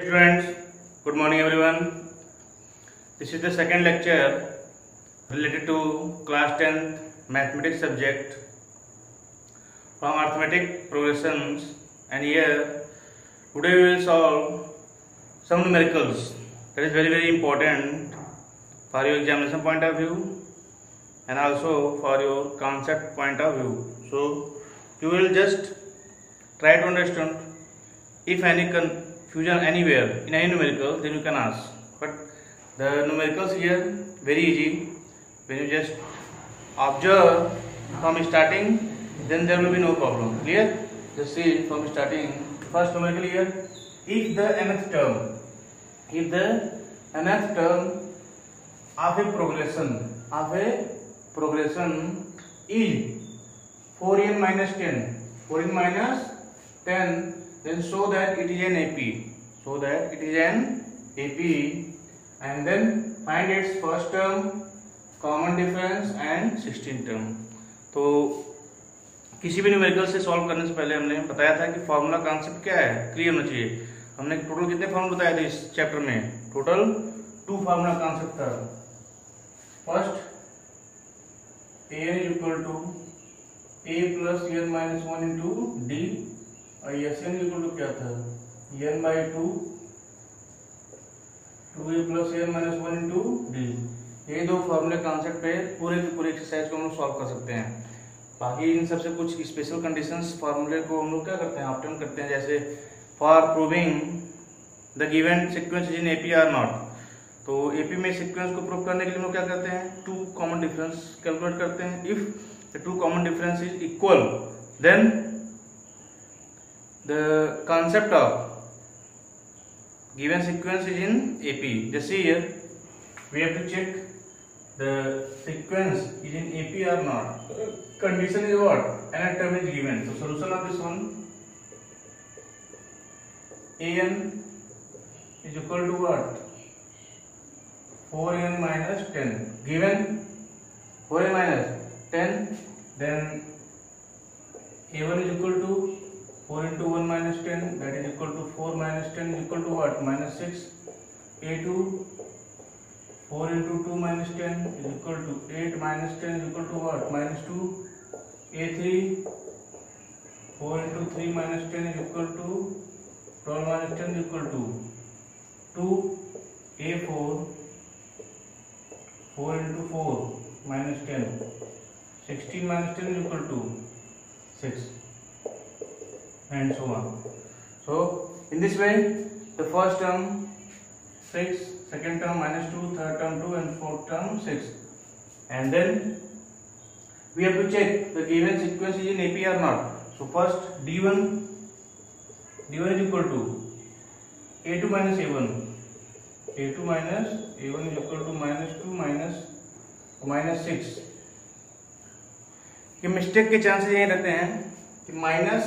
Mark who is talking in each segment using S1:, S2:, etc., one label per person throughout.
S1: students, good morning everyone. This is the second lecture related to class 10th mathematics subject from arithmetic progressions, and here today we will solve some numericals that is very important for your examination point of view and also for your concept point of view. So you will just try to understand. If any confusion anywhere in any numerical, then you can ask. But the numericals here very easy. When you just observe from starting, then there will be no problem. Clear? Just see from starting. First numerical here. If the nth term of a progression is 4n minus 10, then show that it is an AP. And then find its first term, common difference and 16 term. तो किसी भी numerical से solve करने से पहले हमने बताया था कि फॉर्मूला कॉन्सेप्ट क्या है, क्लियर होना चाहिए. हमने टोटल कितने फॉर्मूला बताए थे इस चैप्टर में? टोटल 2 फॉर्मूला कॉन्सेप्ट था. First an is equal to a plus n minus 1 into d, और Sn इक्वल टू क्या था? n by 2 2a plus n minus 1 into d. ये दो फॉर्मूले कॉन्सेप्ट पे पूरे की पूरी एक्सरसाइज को हम लोग सॉल्व कर सकते हैं. बाकी इन सबसे कुछ स्पेशल कंडीशंस फॉर्मूले को हम लोग क्या करते हैं, ऑप्टेन करते हैं. जैसे for proving the given sequence is in AP or not, तो एपी में सीक्वेंस को प्रूव करने के लिए हम लोग क्या करते हैं, 2 कॉमन डिफरेंस कैलकुलेट करते हैं. If the 2 common difference is equal, then the concept of given sequence is in AP. Just see here, we have to check the sequence is in AP or not. Condition is what? Nth term is given. So solution of this one, an is equal to what? 4n minus 10. Given 4n minus 10, then a1 is equal to 4 into 1 minus 10, that is equal to 4 minus 10 is equal to what? Minus 6. A2 4 into 2 minus 10 is equal to 8 minus 10 is equal to what? Minus 2. A3 4 into 3 minus 10 is equal to 12 minus 10 is equal to 2. A4 4 into 4 minus 10, 16 minus 10 is equal to 6, and so on. So in this way, the first term 6, second term minus 2, third term 2, and fourth term 6. And then we have to check the given sequence is in AP or not. So first D1 is equal to A2 minus A1. A2 minus A1 is equal to minus 2 minus 6. ये mistake के chances यही रहते हैं कि minus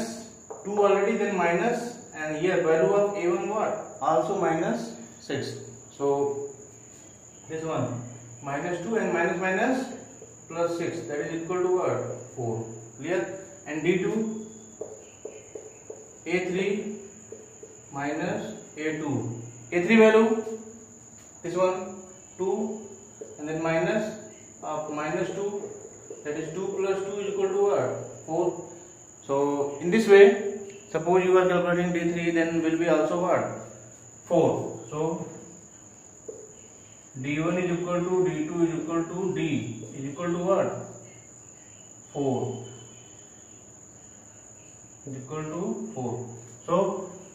S1: 2 already, then minus, and here value of a1 what? Also minus 6. So this one minus 2 and minus plus 6, that is equal to what? 4. Clear? And D2 a3 minus a2. A3 value, this one 2, and then minus of minus 2, that is 2 plus 2 is equal to what? 4. So in this way, suppose you are calculating D3, then will be also what? 4. So D1 is equal to D2 is equal to D is equal to what? 4 is equal to 4. So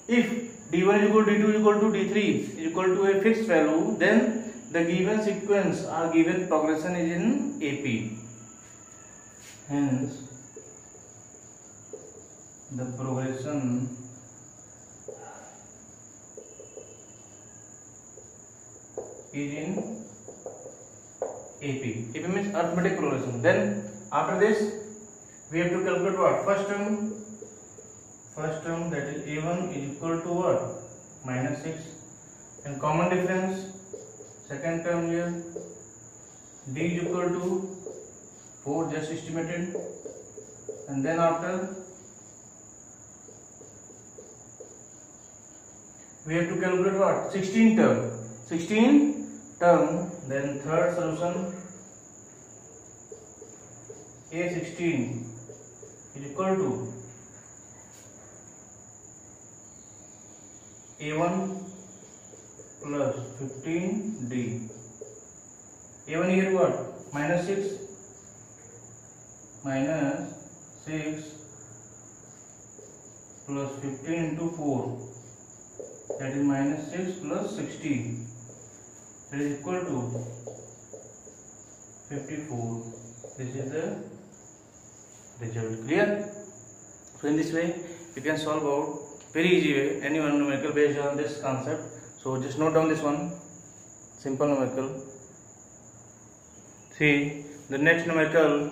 S1: if D1 is equal to D2 is equal to D3 is equal to a fixed value, then the given sequence or given progression is in AP. Hence the progression is in AP. AP means arithmetic progression. Then after this we have to calculate what? First term, that is A1 is equal to what? Minus 6, and common difference, second term here, D is equal to 4, just estimated, and then after we have to calculate what? 16 term. 16 term. Then third solution, A16 is equal to A1 plus 15D. A1 here what? Minus 6 plus 15 into 4, that is minus 6 plus 60, that is equal to 54. This is the result. Clear? So in this way you can solve out very easy way any one numerical based on this concept. So just note down this one, simple numerical. See the next numerical.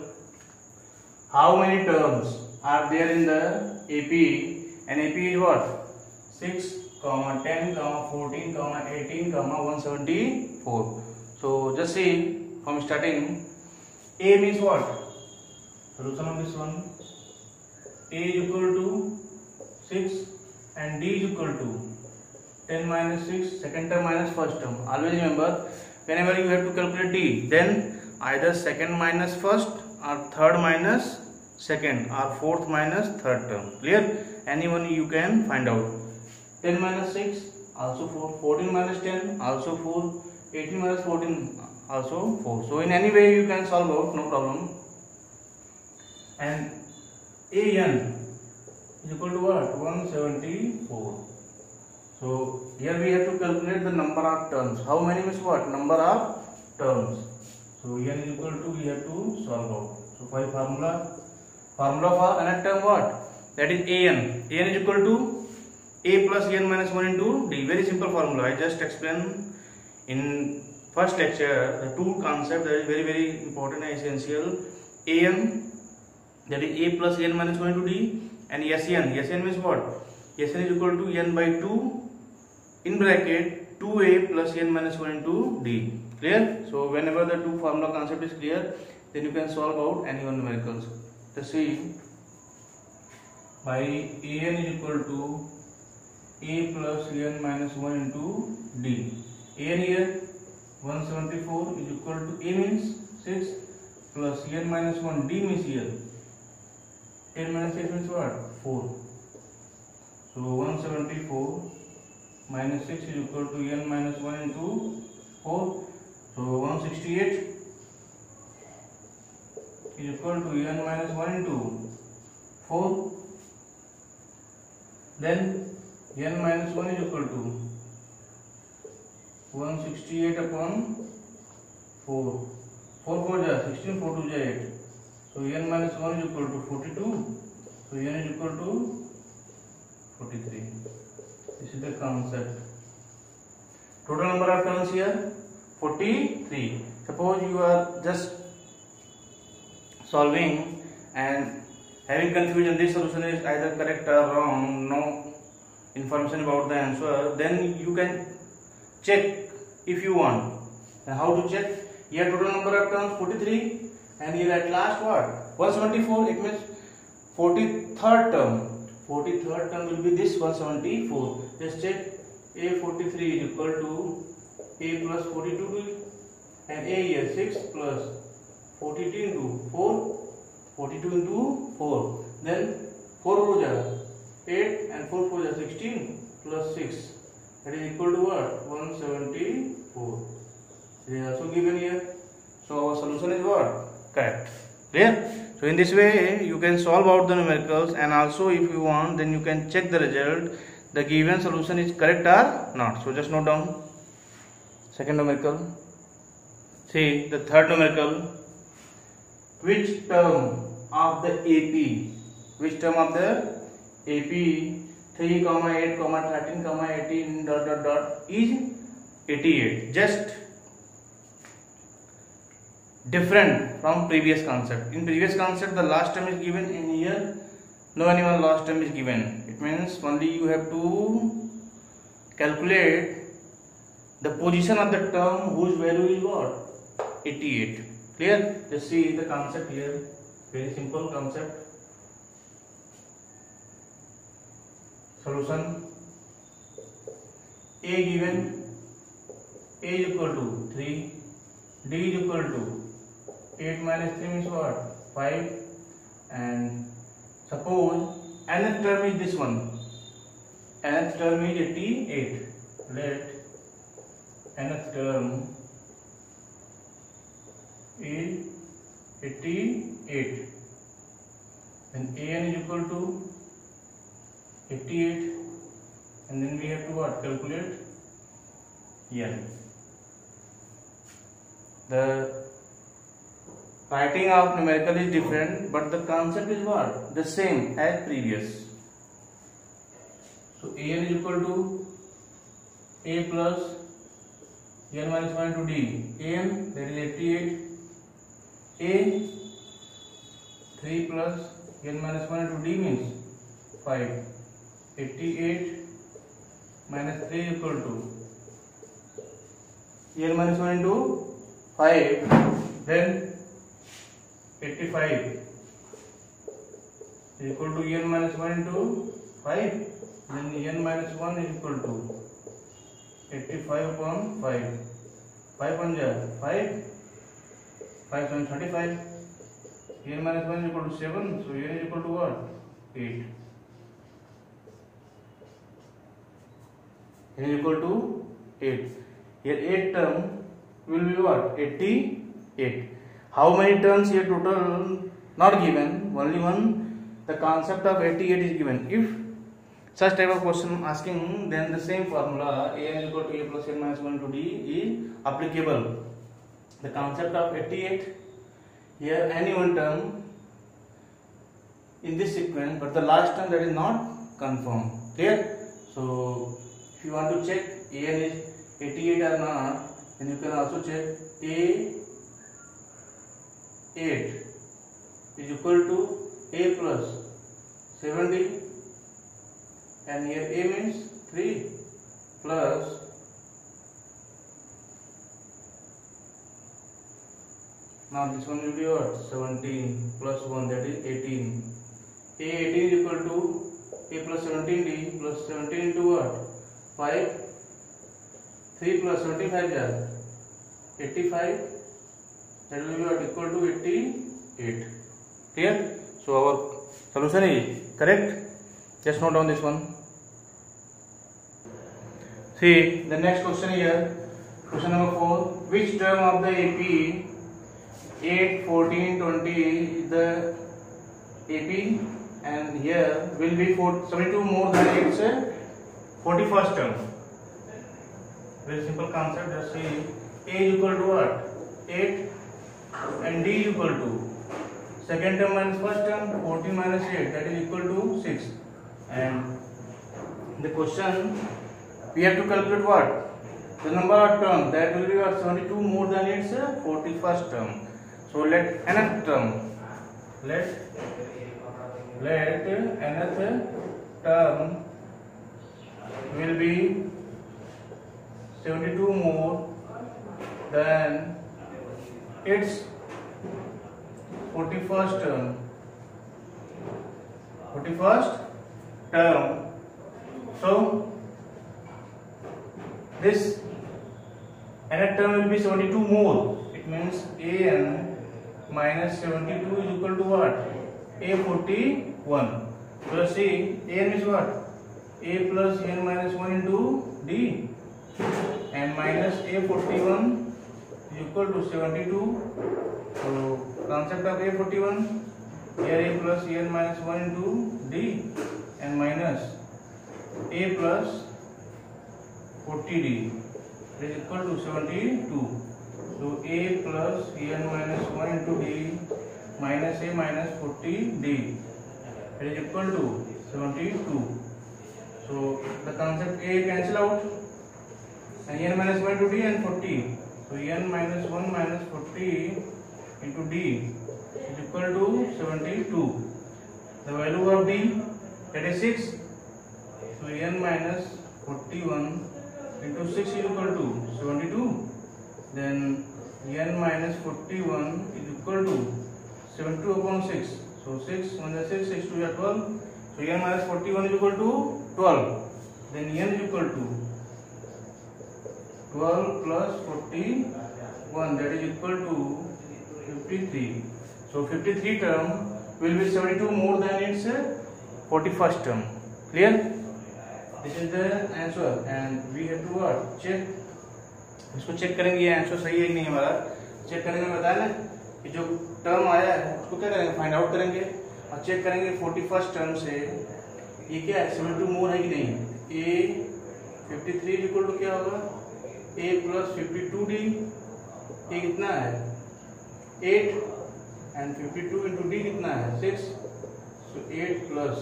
S1: How many terms are there in the AP? And AP is what? 6, 10, 14, 18, 174. So just see from starting. A means what? Solution of this one. A is equal to 6 and D is equal to 10 minus 6, second term minus first term. Always remember, whenever you have to calculate D, then either second minus first or third minus second or fourth minus third term. Clear? Anyone you can find out. 10 minus 6 also 4, 14 minus 10 also 4, 18 minus 14 also 4. So in any way you can solve out, no problem. And AN is equal to what? 174. So here we have to calculate the number of terms. How many means what? Number of terms. So N is equal to, we have to solve out. So by formula for another term what? That is AN. AN is equal to A plus N minus 1 into D. Very simple formula. I just explained in first lecture the two concepts that is very important and essential. AN, that is A plus N minus 1 into D, and SN. SN means what? SN is equal to N by 2 in bracket 2A plus N minus 1 into D. Clear? So whenever the two formula concept is clear, then you can solve out any one numericals. Let's see. By AN is equal to A plus N minus 1 into D. AN here 174 is equal to A means 6 plus N minus 1, D means here 10 minus 6 means what? 4. So 174 minus 6 is equal to N minus 1 into 4. So 168 is equal to N minus 1 into 4. Then N minus 1 is equal to 168 upon 4. 4 4 ja 16, 4 2 ja 8. So N minus 1 is equal to 42. So N is equal to 43. This is the concept. Total number of terms here 43. Suppose you are just solving and having confusion, this solution is either correct or wrong, no information about the answer, then you can check if you want. And how to check? Here total number of terms 43 and here at last what? 174. It means 43rd term. 43rd term will be this 174. Just check. A43 is equal to A plus 42 and A here 6 plus 42 into 4. 42 into 4. Then 4 rows are 8 and 4 4 are 16 plus 6. That is equal to what? 174. It is also given here. So our solution is what? Correct. Clear? So in this way you can solve out the numericals, and also if you want then you can check the result, the given solution is correct or not. So just note down second numerical. See the third numerical. Which term of the AP? Which term of the AP 3, 8, 13, 18 is 88? Just different from previous concept. In previous concept the last term is given, in here no anyone last term is given. It means only you have to calculate the position of the term whose value is what? 88. Clear? Just see the concept here. Very simple concept. Solution. A given, A is equal to 3, D is equal to 8 minus 3 means what? 5. And suppose nth term is this one. Nth term is 88. Let nth term is 88. Then an is equal to 88, and then we have to what? Calculate n. The writing of numerical is different, but the concept is what? The same as previous. So an is equal to a plus n minus 1 into d. An, that is 88. A 3 plus n minus 1 into d means 5. 88 minus 3 is equal to n minus 1 into 5, then 85 is equal to n minus 1 into 5, then n minus 1 is equal to 85 upon 5. 5 on 5, 5 on 35. n minus 1 is equal to 7, so n is equal to what? 8. n is equal to 8. Here 8 term will be what? 88. How many terms here total? Not given, only one. The concept of 88 is given. If such type of question asking, then the same formula a is equal to a plus n minus 1 to d is applicable. The concept of 88, here any one term in this sequence, but the last term that is not confirmed. Clear? So if you want to check an is 88 or not, then you can also check a 8 is equal to a plus 70, and here a means 3 plus now this one will be what? 17 plus 1, that is 18. A 18 is equal to a plus 17d plus 17 into what? 5. 3 plus 75 is 85. That will be what? Equal to 88. Clear? So our solution is correct. Just note down this one. See the next question here. Question number 4. Which term of the AP 8, 14, 20 is the AP, and here will be 72 more than its 41st term. Very simple concept. Just see A is equal to what? 8 and D is equal to second term minus first term, 14 minus 8, that is equal to 6. And the question we have to calculate what? The number of terms, that will be what? 72 more than its 41st term. So let nth term, let nth term will be 72 more than its 41st term. 41st term. So this nth term will be 72 more. It means an minus 72 is equal to what? A41. So see, an is what? A plus n minus 1 into d, and minus A41 is equal to 72. So concept of A41, here A plus n minus 1 into d, and minus A plus 40d is equal to 72. So A plus n minus 1 into d minus A minus 40d is equal to 72. So the concept A cancel out, and n minus 1 into d and 40. So n minus 1 minus 40 into d is equal to 72. The value of d, that is 6. So n minus 41 into 6 is equal to 72. Then n minus 41 is equal to 72 upon 6. So 6 1 is 6, 6 2 is 12. So n minus 41 is equal to 12. Then n is equal to 12 plus 41, that is equal to 53. So 53 term will be 72 more than its 41st term. Clear? This is the answer and we have to what? Check. इसको check करेंगे ये answer सही है कि नहीं हमारा check करने में बताया ना कि जो टर्म आया है उसको क्या करेंगे फाइंड आउट करेंगे और चेक करेंगे 41st टर्म से ये क्या है 72 मोर है कि नहीं ए 53 इक्वल टू क्या होगा a प्लस 52d ये कितना है 8 एंड 52 इंटू डी कितना है 6 so 8 plus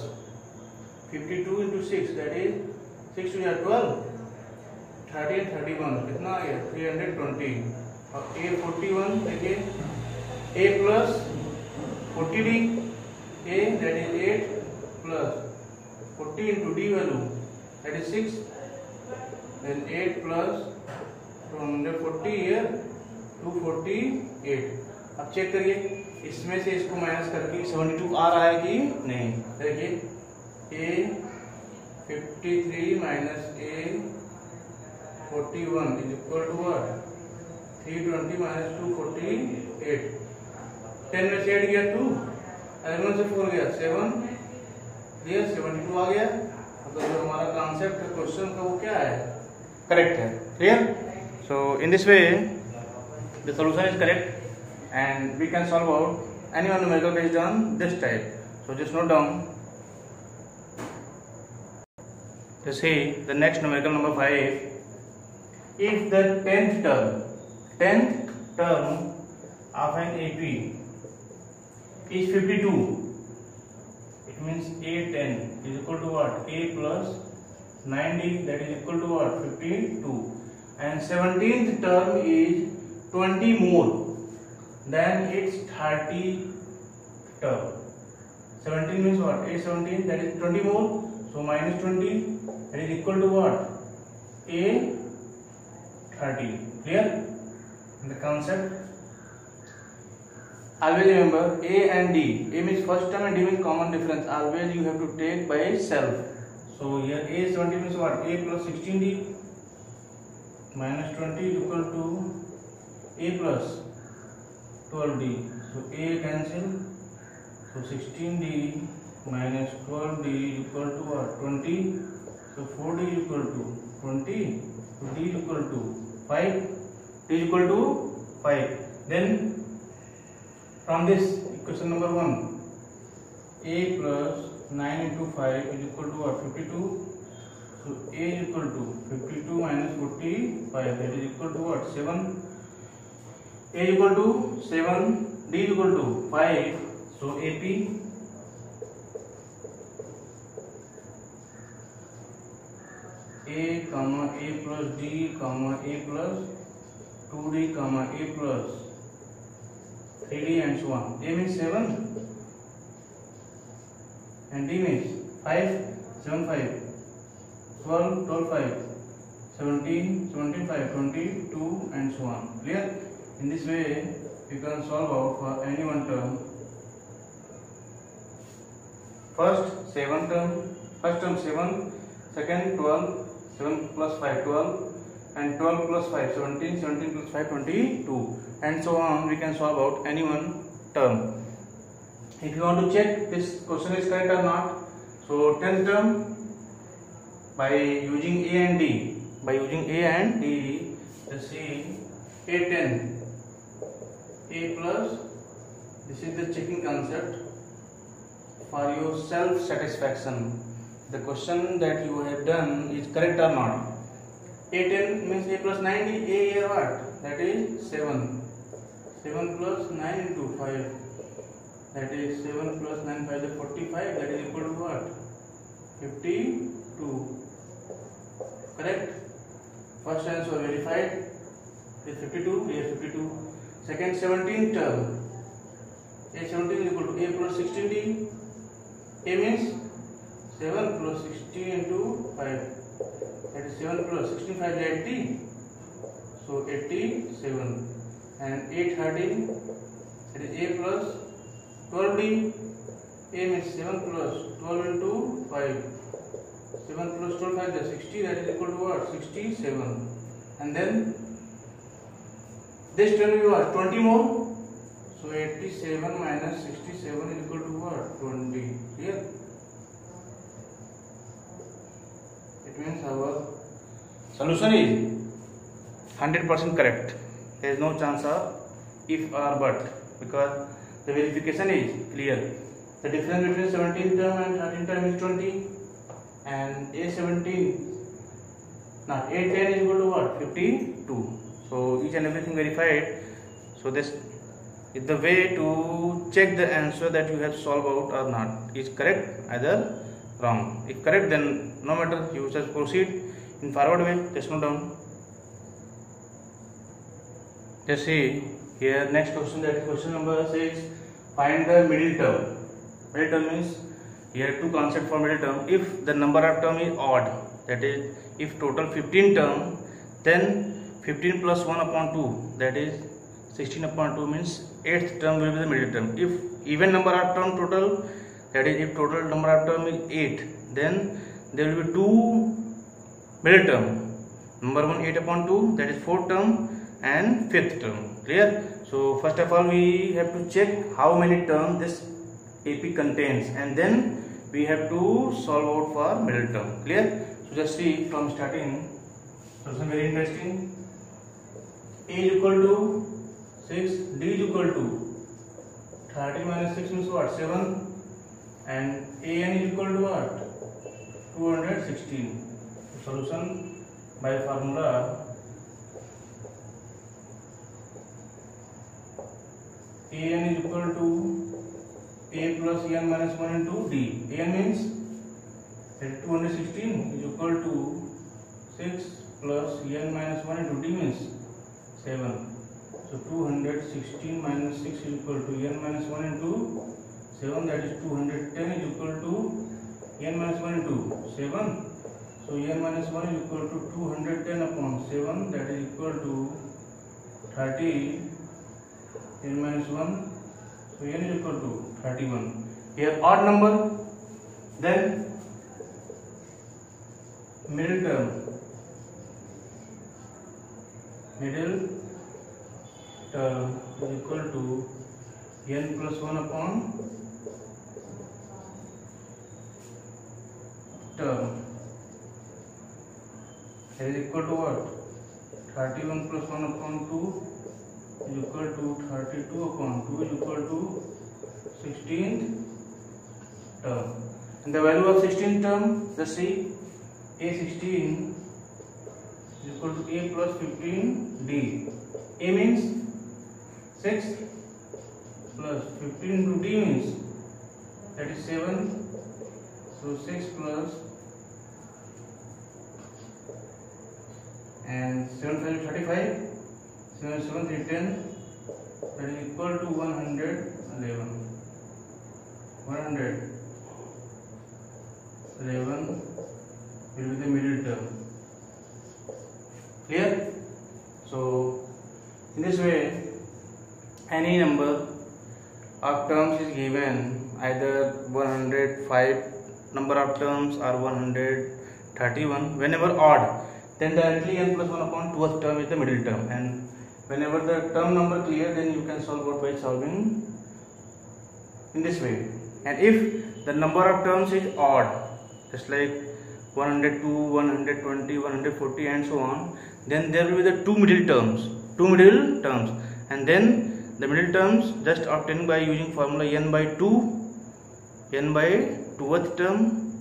S1: 52 into 6 that is 6 two 12 30 31 कितना आ गया 320 और a 41 देखिए a plus 40d a that is 8 plus 40 into D value that is 6 then 8 plus from 140 here 248. अब चेक करिए इसमें से इसको माइनस करके 72 आ रहा है कि नहीं देखिए a 53 minus a 41 is equal to what 320 minus 248 10 में से ऐड किया 2 11 से 4 गया 7 ये 72 आ गया तो जो हमारा कॉन्सेप्ट है क्वेश्चन का वो क्या है करेक्ट है clear so in this way the solution is correct and we can solve out any one numerical based on this type so just note down to see the next numerical number 5 if the 10th term of an AP is 52 it means A10 is equal to what A plus 90 that is equal to what 52 and 17th term is 20 more than its 30 term 17 means what A17 that is 20 more so minus 20 that is equal to what A 30 clear the concept always remember A and D A means first term and D means common difference always you have to take by self so here A 17 means what A plus 16D minus 20 is equal to A plus 12D so A cancel so 16D minus 12D is equal to what 20 so 4D is equal to 20 so D is equal to 5 D is equal to 5 then from this equation number 1 A plus 9 into 5 is equal to what 52 so A is equal to 52 minus 45 that is equal to what 7 A is equal to 7 D is equal to 5 so AP A comma A plus D comma A plus 2D comma A plus 3D and so on. A means 7 and D means 5 7 5 12 12 5 17 17 5 22 and so on. Clear? In this way you can solve out for any one term. First 7 term, first term 7, second 12, 7 plus 5 12 and 12 plus 5 17, 17 plus 5 22 and so on. We can solve out any one term. If you want to check this question is correct or not, so 10th term by using A and D, let's see A10 A plus, this is the checking concept for your self satisfaction. The question that you have done is correct or not. A10 means A plus 90. A here what? That is 7. 7 plus 9 into 5. That is 7 plus 9 by the 45. That is equal to what? 52. Correct? First answer verified. Is 52. Yes, 52. Second 17th term. A17 is equal to A plus 16D. A means 7 plus 60 into 5 that is 7 plus 65 is 80 so 87 and 813 that is A plus 12D A means 7 plus 12 into 5 7 plus 12 is 60 that is equal to what 67 and then this term will be what? 20 more. So 87 minus 67 is equal to what? 20. Here. It means our solution is 100% correct. There is no chance of if or but, because the verification is clear. The difference between 17 term and 13 term is 20, and A10 is equal to what? 52. So each and everything verified. So this is the way to check the answer that you have solved out or not. Is correct, either wrong. If correct, then no matter, you just proceed in forward way. Just note down. Just see here, next question, that is question number 6. Find the middle term. Middle term means here two concepts for middle term. If the number of term is odd, that is if total 15 term, then 15 plus 1 upon 2, that is 16 upon 2, means 8th term will be the middle term. If even number of term total, that is if total number of term is 8, then there will be two middle term. Number 1 8 upon 2, that is 4th term, and 5th term. Clear? So first of all we have to check how many terms this AP contains, and then we have to solve out for middle term. Clear? So just see from starting. Solution very interesting. A is equal to 6, D is equal to 30 minus 6 means what? 7, and AN is equal to what? 216. Solution by formula AN is equal to A plus N minus 1 into D. AN means 216 is equal to 6 plus N minus 1 into D means 7. So 216 minus 6 is equal to N minus 1 into 7, that is 210 is equal to N minus 1 into 7. So N minus 1 is equal to 210 upon 7, that is equal to 30. N minus 1, so N is equal to 31. Here odd number, then middle term. Middle term is equal to N plus 1 upon term. That is equal to what? 31 plus 1 upon 2 is equal to 32 upon 2 is equal to 16th term. And the value of 16th term, just see, A16 is equal to A plus 15D. A means 6 plus 15 into D means, that is 7. So 6 plus and 7 5 35. 7 7 3 10, that is equal to 111. 111 will be the middle term. Clear? So in this way, any number of terms is given, either 105 number of terms or 131. Whenever odd, then directly n plus 1 upon 2th term is the middle term, and whenever the term number clear, then you can solve out by solving in this way. And if the number of terms is odd, just like 102, 120, 140 and so on, then there will be the two middle terms, and then the middle terms just obtained by using formula n by 2th term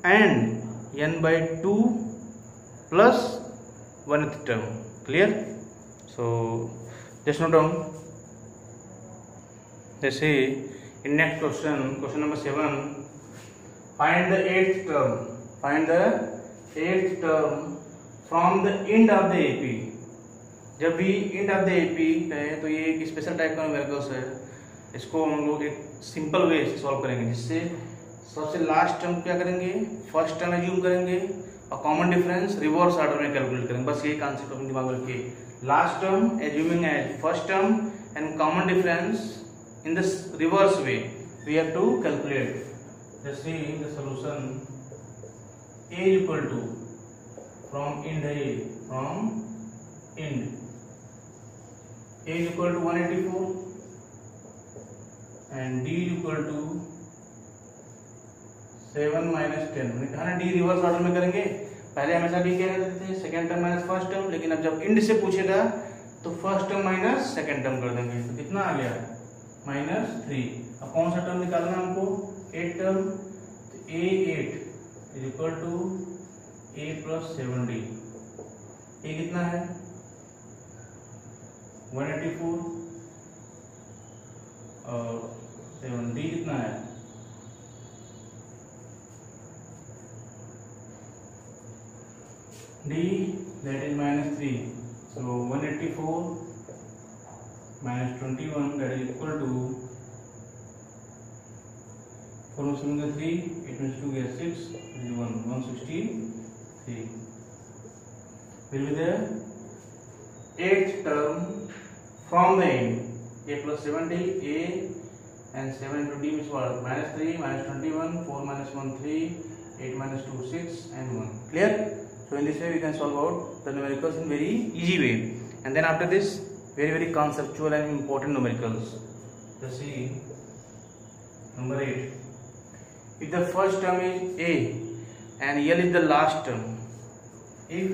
S1: and n by 2 plus 1th term. Clear? So just note down. Let's see in next question, question number 7. Find the 8th term. Find the 8th term from the end of the AP. जब भी end of the AP कहें तो ये एक special type का numericals है. इसको हम लोग एक सिंपल वे से सॉल्व करेंगे, जिससे सबसे लास्ट टर्म क्या करेंगे, फर्स्ट टर्म एज्यूम करेंगे और कॉमन डिफरेंस रिवर्स ऑर्डर में कैलकुलेट करेंगे. बस ये कॉन्सेप्ट अपने दिमाग में रखिए. Last term assuming as first term and common difference in this reverse way we have to calculate. Let's see the solution. A is equal to from end है ये, from end a is equal to 184 and d is equal to 7 minus 10। मैंने कहा ना d reverse order में करेंगे, पहले हमेशा d कह देते थे second term minus first term, लेकिन अब जब इंड से पूछेगा तो first term minus second term कर देंगे। तो कितना आ गया -3। अब कौन सा टर्म निकालना है हमको, 8 टर्म, तो a8 is equal to a plus 7d। a कितना है 184 और 7d कितना है d, that is -3। so 184 minus 21, that is equal to 4 7 3, 8 minus 2 gets 6, that is 163 will be the 8th term from the end. a plus 7d, a and 7 to d means what, -3 minus 21, 4 minus 1 3, 8 minus 2 6 and 1. Clear? So in this way we can solve out the numericals in very easy way, and then after this very conceptual and important numericals. Let's see number 8. If the first term is a and l is the last term, if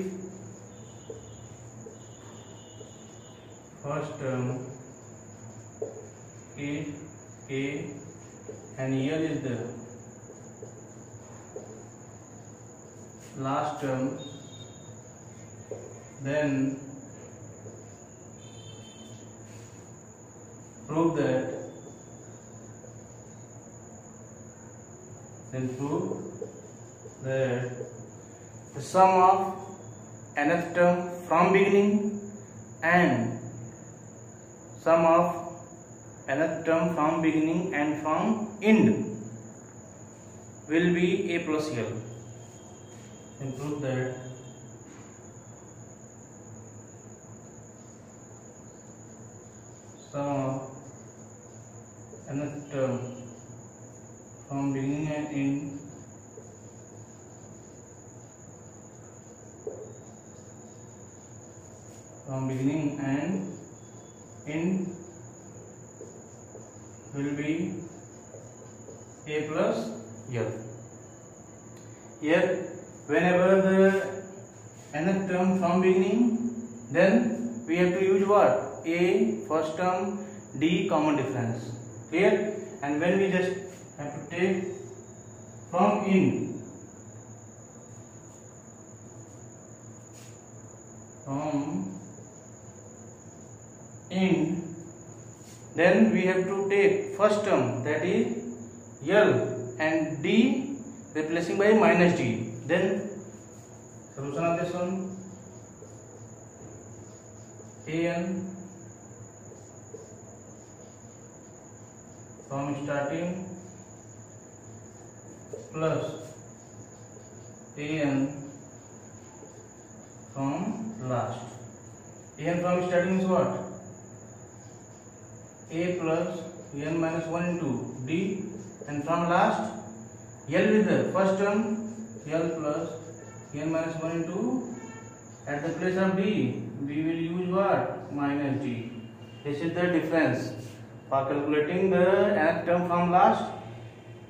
S1: first term is a and l is the last term, then prove that the sum of nth term from beginning and sum of nth term from beginning and from end will be a plus l. And prove that sum of nth term from beginning and end will be a plus l. Here whenever the nth term from beginning, then we have to use what, a first term, d common difference. Clear? And when we just have to take from end, then we have to take first term, that is l, and d replacing by minus d. Then solution of this one, an from starting plus an from last. An from starting is what, a plus n minus 1 into d, and from last l with the first term, l plus n minus 1 into, at the place of d we will use what, minus d. This is the difference for calculating the nth term from last.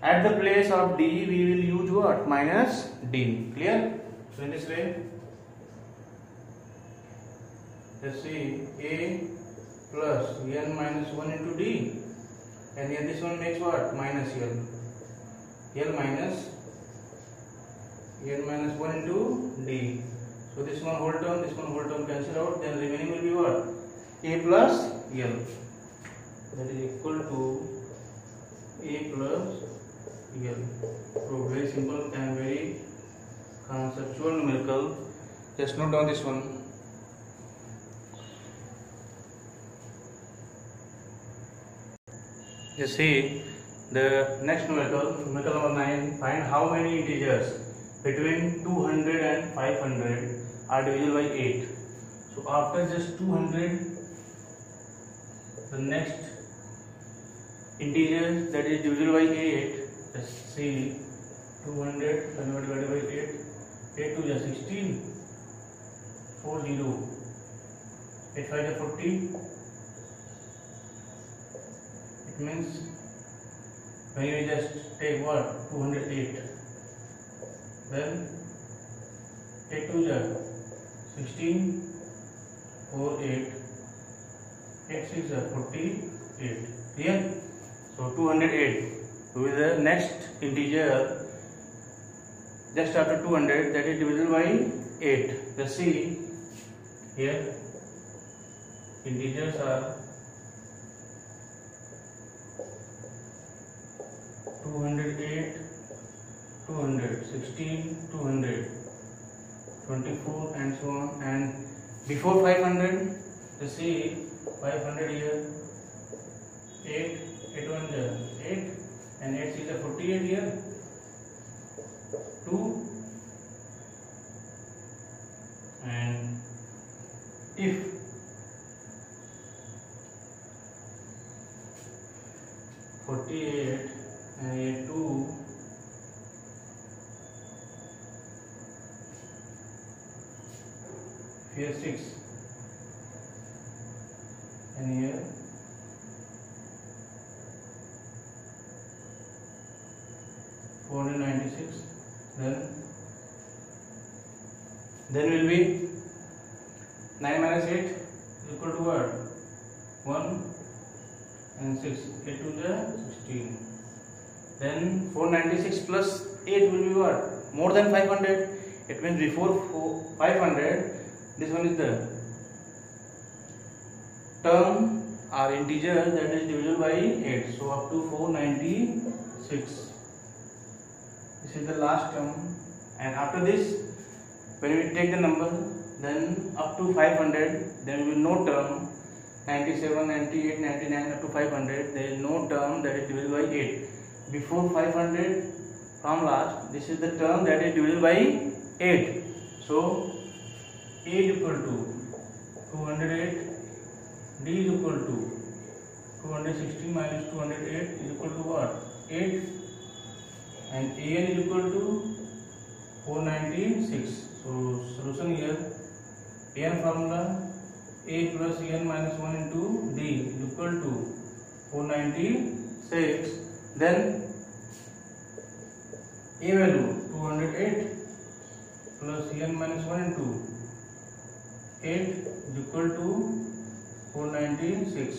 S1: At the place of d we will use what, minus d. Clear? So in this way, let's see, a plus n minus 1 into d, and here this one makes what, minus l. L minus n minus 1 into d. So this one whole term, this one whole term cancel out, then remaining will be what, a plus l, that is equal to a plus l. So very simple and very conceptual numerical. Just note down this one. Just see the next numerical number 9. Find how many integers between 200 and 500 are divisible by 8. So after just 200, the next integer that is divisible by 8, just see 200 divided by 8, 8 to 16, 40. 8 5 is 40. It means when you just take what? 208. Then 8 2 is 16. 4 8. 8 6 is 48. Clear? So 208. With the next integer just after 200, that is divisible by 8. Let's see here. Integers are 208, 200, 16, 200, 24, and so on. And before 500, let's see 500 here. 8, 8 1 is 8, and 8 6 is 48 here. 2, and if 48 and 2, here 6, and here 496, then will be 9 minus 8 is equal to what? 1 and 6. 8 to the 16. Then 496 plus 8 will be what? More than 500. It means before 500, this one is the term or integer that is divisible by 8. So up to 496. This is the last term, and after this, when we take the number, then up to 500, there will be no term. 97, 98, 99 up to 500, there is no term that is divisible by 8. Before 500, from last, this is the term that is divisible by 8. So A is equal to 208, D is equal to 216 minus 208 is equal to what? 8, and AN is equal to 496. So solution here, AN formula, A plus N minus 1 into D is equal to 496. Then A value 208 plus N minus 1 into 8 is equal to 496.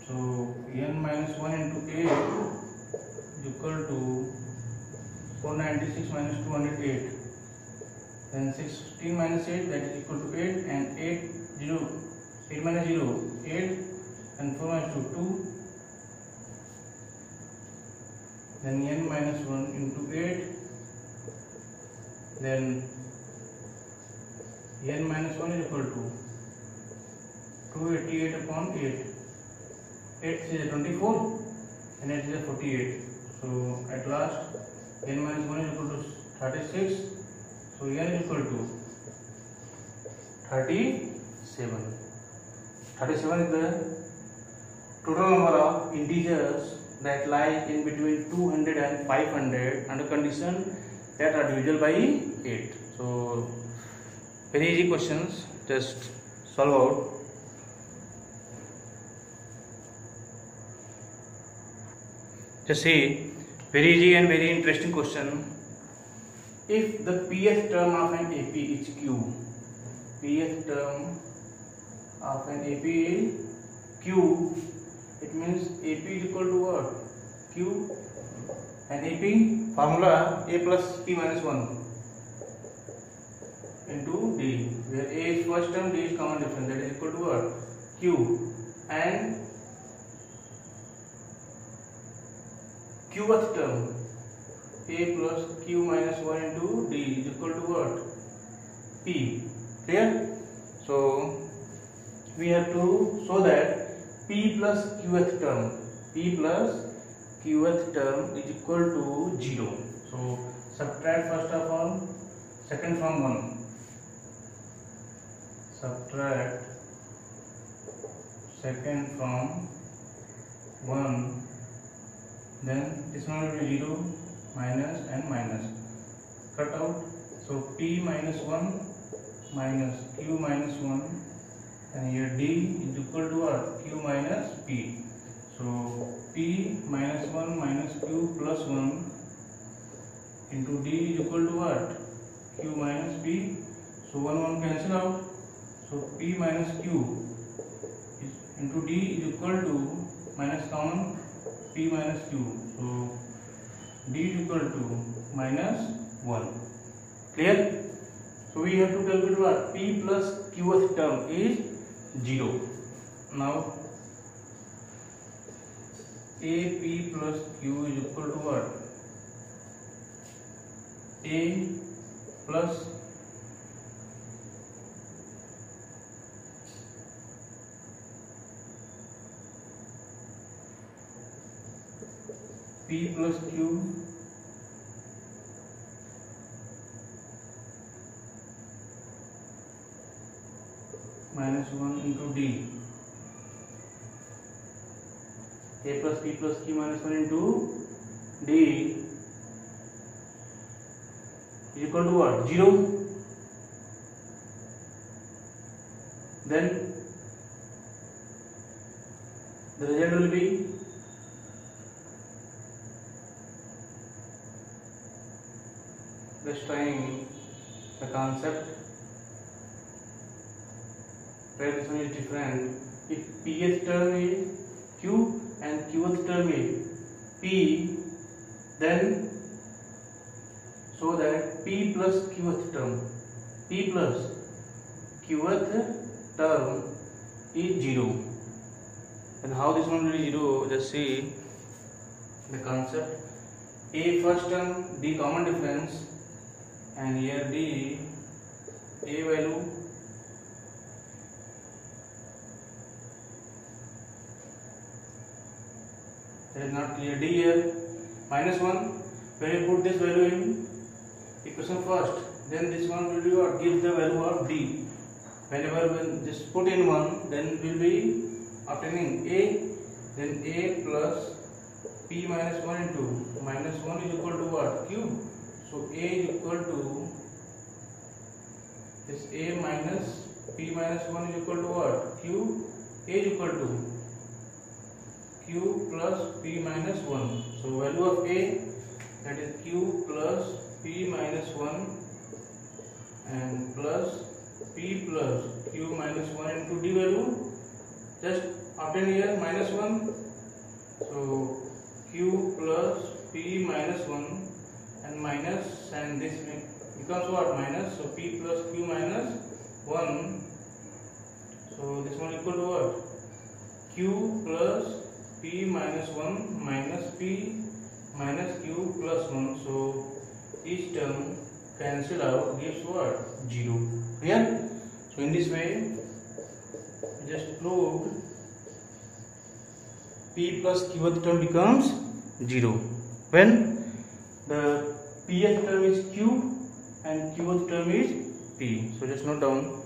S1: So N minus 1 into 8 is equal to 496 minus 208. Then 16 minus 8, that is equal to 8, and 8 minus 0, 8, and 4 minus 2, 2. Then N minus 1 into 8. Then N minus 1 is equal to 288 upon 8. 8 is 24, and 8 is 48. So at last, N minus 1 is equal to 36. So N is equal to 37. 37 is the total number of integers that lie in between 200 and 500 under condition that are divisible by 8. So very easy questions, just solve out. Just see, very easy and very interesting question. If the pth term of an AP is Q, pth term of an AP is Q, it means AP is equal to what? Q, and AP formula A plus P minus 1 into D, where A is first term, D is common difference, that is equal to what? Q, and Qth term A plus Q minus 1 into D is equal to what? P. Clear? So we have to show that P plus Qth term is equal to 0. So subtract first of all second from 1. Subtract second from 1. Then this one will be 0, minus and minus. Cut out. So P minus 1 minus q minus 1, and here d is equal to what? Q minus p. So p minus 1 minus q plus 1 into d is equal to what? Q minus p. So 1 cancel out. So p minus q into d is equal to minus common p minus q. So d is equal to minus 1. Clear? So we have to calculate what? P plus qth term is 0. Now AP plus q is equal to what? A plus P plus q minus 1 into d. A plus P plus q minus 1 into d is equal to what? 0. Then the result will be just trying the concept where this one is different. If pth term is q and qth term is p, then so that p plus qth term is 0. And how this one will be 0? Just see the concept. A first term, d common difference, and here d, a value that is not clear. D here minus 1. When you put this value in equation first, then this one will be what? Gives the value of d. Whenever when just put in 1, then will be obtaining a, then a plus p minus 1 into minus 1 is equal to what? Q. So a is equal to this a minus p minus 1 is equal to what? Q. A is equal to q plus p minus 1. So value of a, that is q plus p minus 1 and plus p plus q minus 1 into d value. Just obtain here minus 1. So q plus p minus 1 and minus, and this becomes what? Minus. So p plus q minus 1. So this one equal to what? Q plus p minus 1 minus p minus q plus 1. So each term cancel out, gives what? 0. Clear? So in this way we just proved p plus qth term becomes 0 when the pth term is q and qth term is p. So just note down